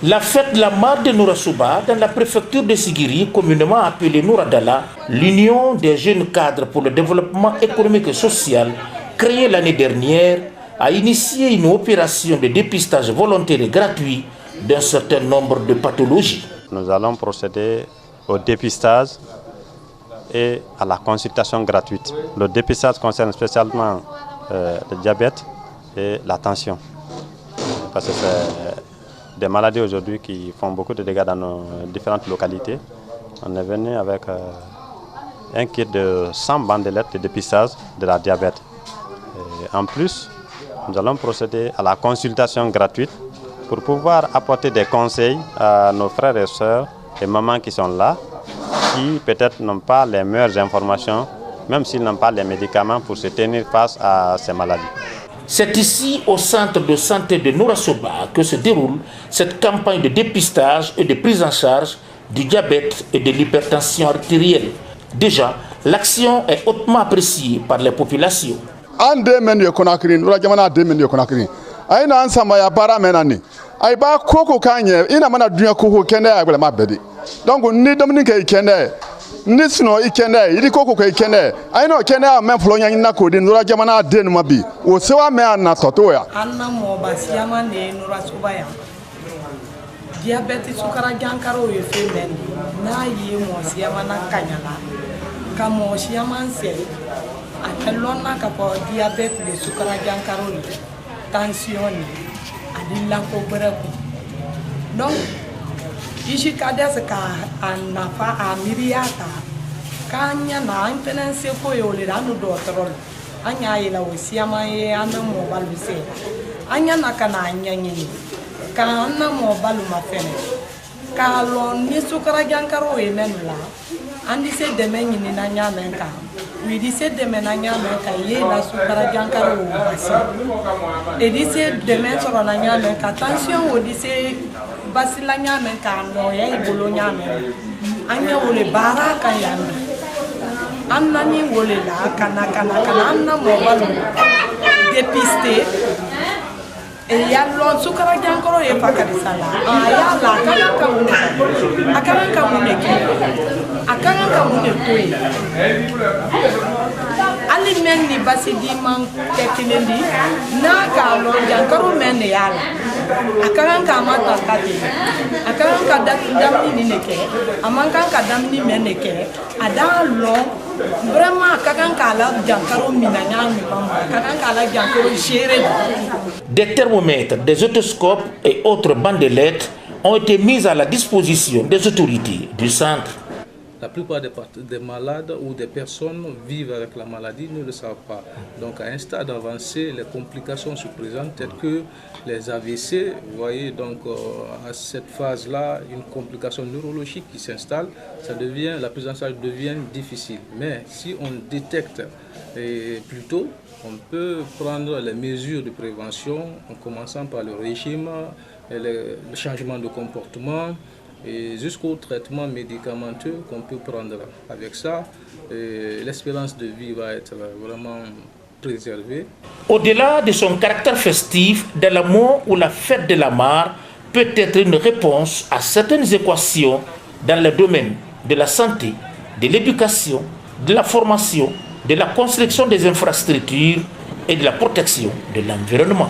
La fête de la mare de Nourasouba, dans la préfecture de Sigiri, communément appelée Nouradala, l'Union des jeunes cadres pour le développement économique et social, créée l'année dernière, a initié une opération de dépistage volontaire et gratuit d'un certain nombre de pathologies. Nous allons procéder au dépistage et à la consultation gratuite. Le dépistage concerne spécialement le diabète et la tension. Parce que c'est des maladies aujourd'hui qui font beaucoup de dégâts dans nos différentes localités. On est venu avec un kit de 100 bandelettes de dépistage de la diabète. Et en plus, nous allons procéder à la consultation gratuite pour pouvoir apporter des conseils à nos frères et sœurs et mamans qui sont là, qui peut-être n'ont pas les meilleures informations, même s'ils n'ont pas les médicaments pour se tenir face à ces maladies. C'est ici, au centre de santé de Nourasouba, que se déroule cette campagne de dépistage et de prise en charge du diabète et de l'hypertension artérielle. Déjà, l'action est hautement appréciée par les populations. Ni sino ikende iri koko ko ikende ayino kende a men flo nya na ko de nura jamana de no mabi o sewa me na toto ya anna mo basiama ne Nourasouba ya diabete sukara jankaro ye femen na yi mo siama na kanyala ka mo siama se akelona ka po diabete de sukara jankaro ni tension ni adilla ko baraku donc ici cadets ka anafa amiriata kanya na intense ko yole ranu doctor anya ila wosiama ye ana mo baluse anya na kana anya nyini kana mo balu mafene kalon ni sukara jankaro ye menula andi se deme nyini na nya menka wi di se deme na nya menka ye la sukara jankaro basi e di se deme soro na nya menka tension o di se basila nya menka no ye ibolo nya men anya wole baraka yanda anna ni wole la kana anna mo balu dépister e yallo sukara jankoro ye fakari sala aya la akana kamune toy ali men ni basidi man tekilendi na ka lo jankoro men yala akana kamata kati akana ka damni ni neke amanka ka damni men neke ada lo vraiment kakan kala jankoro minanya mi mama kakan kala jankoro géré. Des thermomètres, des otoscopes et autres bandelettes ont été mis à la disposition des autorités du centre. La plupart des malades ou des personnes vivent avec la maladie ne le savent pas. Donc à un stade avancé, les complications se présentent telles que les AVC. Vous voyez, donc à cette phase-là, une complication neurologique qui s'installe, la prise en charge devient difficile. Mais si on détecte plus tôt, on peut prendre les mesures de prévention en commençant par le régime, le changement de comportement, et jusqu'au traitement médicamenteux qu'on peut prendre. Avec ça, l'espérance de vie va être vraiment préservée. Au-delà de son caractère festif, dans le mois où la fête de la mare peut être une réponse à certaines équations dans le domaine de la santé, de l'éducation, de la formation, de la construction des infrastructures et de la protection de l'environnement.